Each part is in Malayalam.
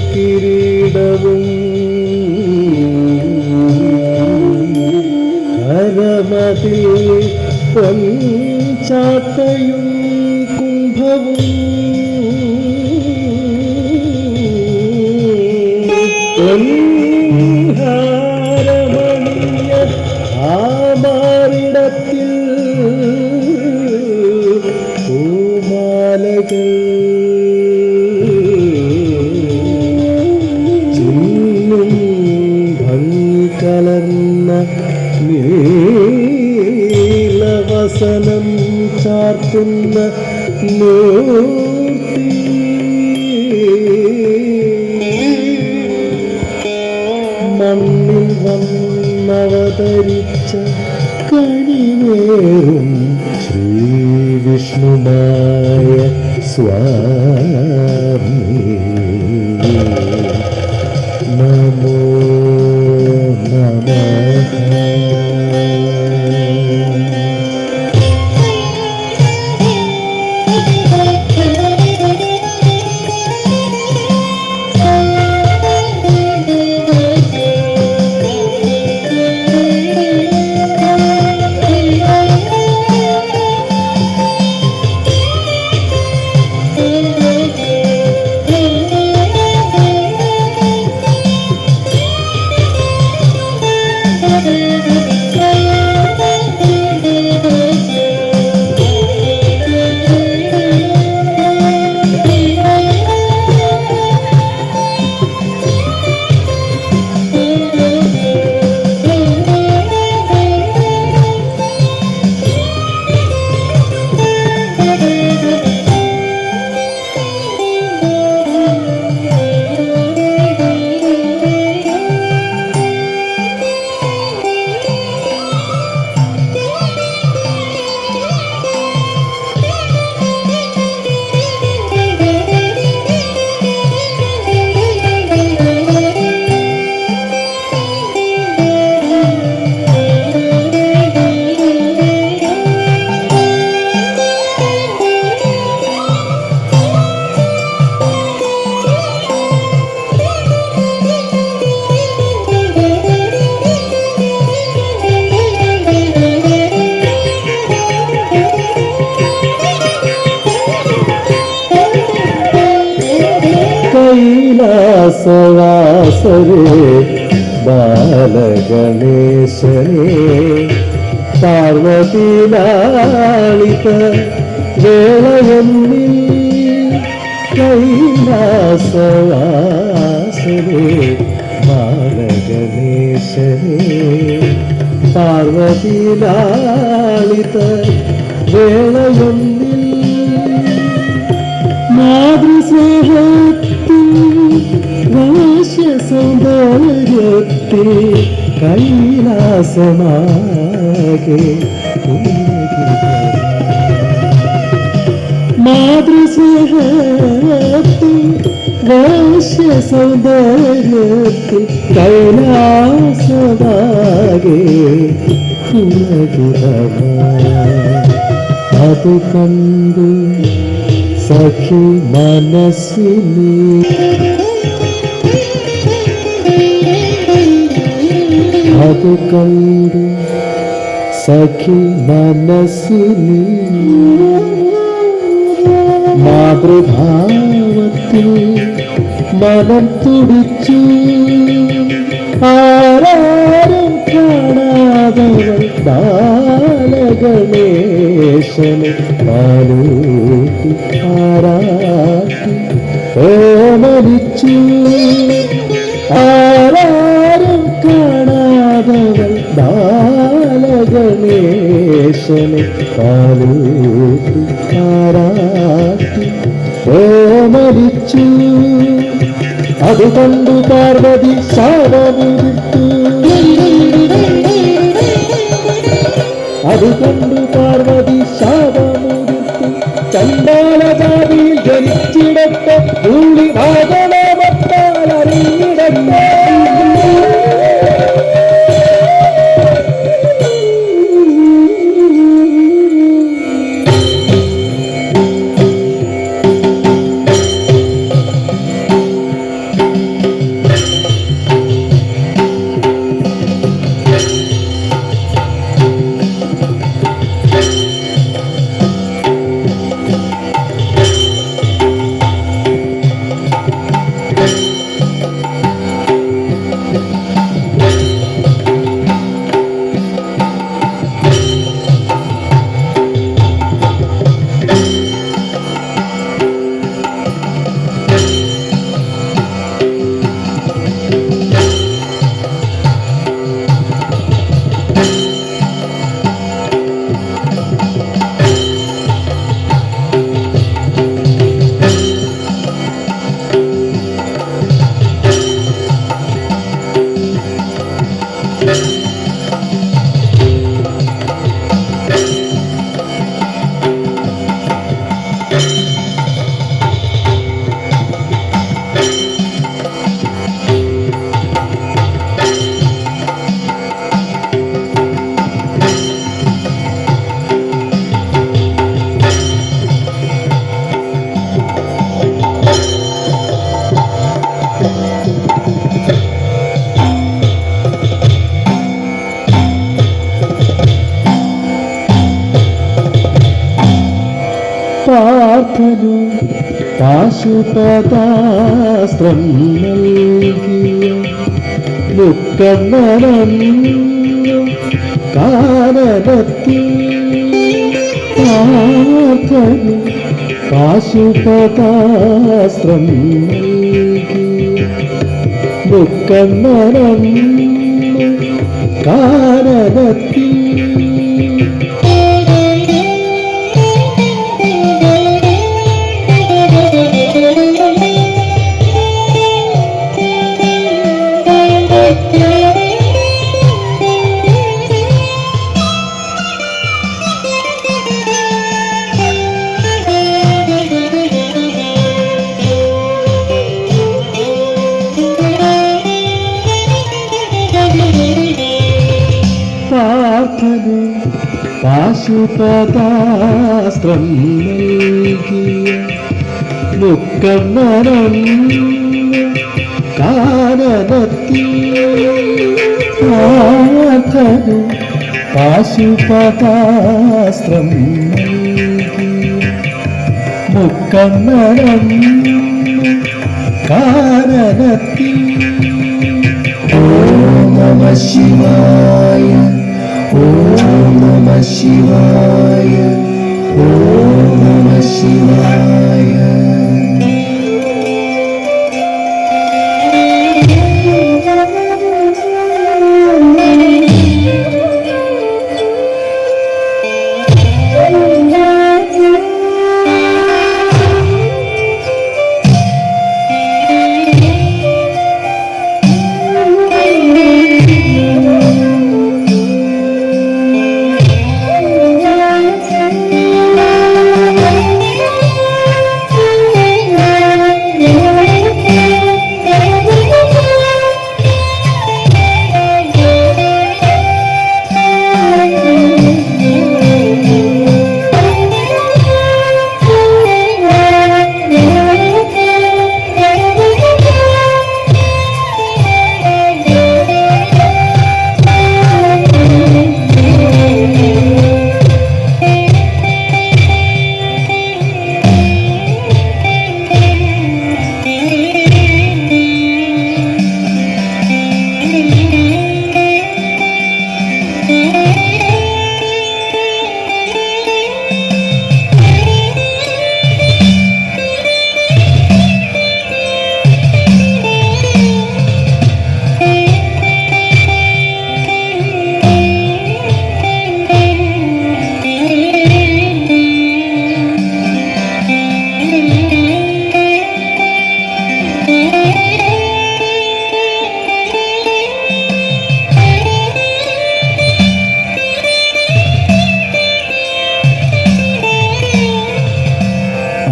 കിരീടവും കരമതിൽ പൊൻചാത്തയും കുംഭവും പൊൻഹാരമണിയ ആമാറിടത്തിൽ പൂമാലകൾ ചിന്നും ഭംഗി കലർന്ന നീലവസനം ചാർത്തുന്ന മൂർത്തി മണ്ണിൽ വന്നവതരിച്ച കണിവേറും ശ്രീ വിഷ്ണുമായ സ്വാമി നമോ നമഃ. കൈലാസവാസരേ ബാലഗണേശനേ പാർവതീലാളിത വേളയൊന്നിൽ കൈലാസവാസരേ ബാലഗണേശനേ പാർവതീലാളിത വേളയൊന്നിൽ മാതൃസ്നേഹത്തിൽ വശ്യസൗന്ദര്യത്തിൽ കൈലാസമാകെ മാതൃസ്നേഹത്തിൽ വശ്യസൗന്ദര്യത്തിൽ കൈലാസമാകെ അത് കണ്ടു സഖി മനസ്സിനെ അത് കണ്ടു സഖി മനസ്സിനെ മാതൃഭാവത്തിൽ മനം തുടിച്ചു ആരാരും കാണാതവൾ ബാലഗണേശനെ പാലൂട്ടി ആരാട്ടി ഓമനിച്ചു ആരാരും കാണാതവൾ ബാലഗണേശനെ പാലൂട്ടി ആരാട്ടി ഓമനിച്ചു അതുകൊണ്ടു പാർവതി ശാപമുദിർത്തു അതുകൊണ്ടു പാർവതി ശാപമുദിർത്തു ചണ്ടാലജാതിയിൽ ജനിച്ചിടത്ത് ഭൂമി ആകണമത്താൽ അറിഞ്ഞിടത്ത് പാശുപതാസ്ത്രം നൽകിയ മുക്കണ്ണനു കാനനത്തിൽ പാർത്ഥനു പാശുപതാസ്ത്രം നൽകിയ മുക്കണ്ണനു കാനനത്തിൽ പാർത്ഥനു പാശുപതാസ്ത്രം നൽകിയ മുക്കണ്ണനു കാനനത്തിൽ പാർത്ഥനു പാശുപതാസ്ത്രം നൽകിയ മുക്കണ്ണനു കാനനത്തിൽ. ഓം നമഃ ശിവായ, ഓം നമഃ ശിവായ, ഓം നമഃ ശിവായ.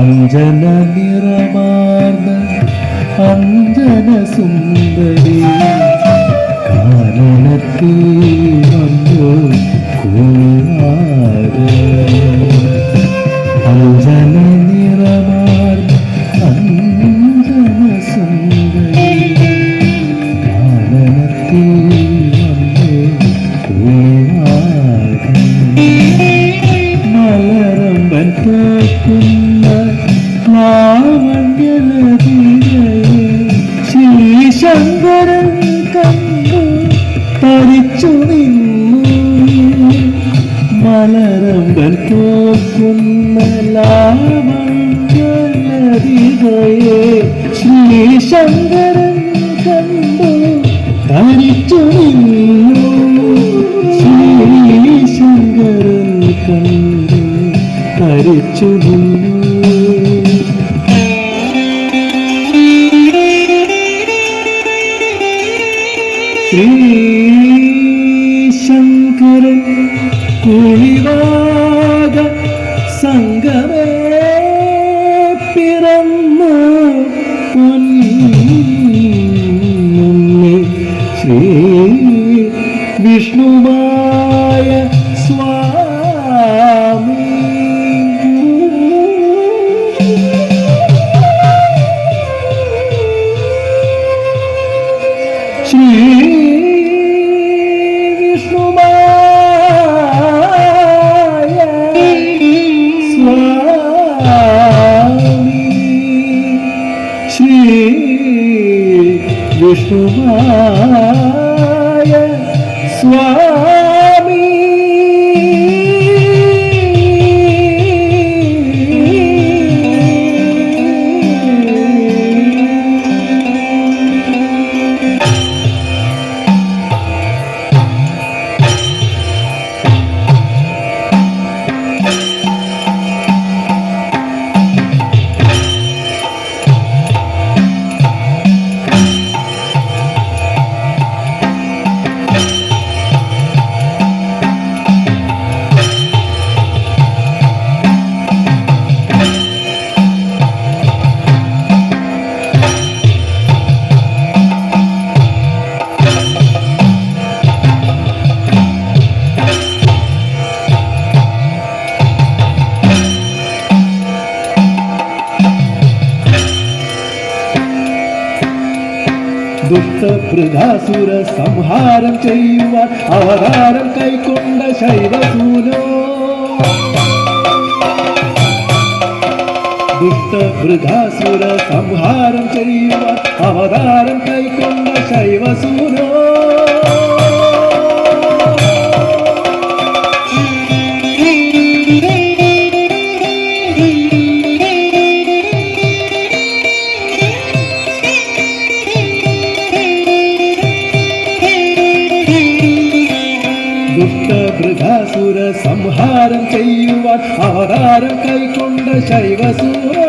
അഞ്ജന നിറമാർന്ന അഞ്ജന സുന്ദരി കാനനത്തിൽ വന്നു കൂടാതെ. അഞ്ജന നിറമാർന്ന അഞ്ജന സുന്ദരി കാനനത്തിൽ വന്നു കൂടാതെ. മലരമ്പൻ തോക്കുന്ന ശ്രീശങ്കരൻ കണ്ടു തരിച്ചു നിന്നു. മലരമ്പൻ തോക്കുന്ന ലാവണ്യലതികയെ ശ്രീശങ്കരൻ കണ്ടു തരിച്ചു നിന്നു. ശ്രീശങ്കരൻ കണ്ടു തരിച്ചു നിന്നു. ശ്രീശങ്കരൻ കുളിവാക സംഗമേ പിറന്നു പൊന്നുണ്ണി ശ്രീ വിഷ്ണുമായ സ്വാമി. ശ്രീ വിഷ്ണുമായ സ്വാമി വിഷ്ണുമായ സ്വാമി ദുഷ്ടഭൃഗാസുര സംഹാരം ചെയ്യുവാൻ അവതാരം കൈക്കൊണ്ട ശൈവസൂനോ ദുഷ്ടഭൃഗാസുര സംഹാരം ചെയ്യുവാൻ അവതാരം കൈക്കൊണ്ട ശൈവസൂനോ ദുഷ്ടഭൃഗാസുര സംഹാരം ചെയ്യുവാൻ അവതാരം കൈക്കൊണ്ട ശൈവസൂനോ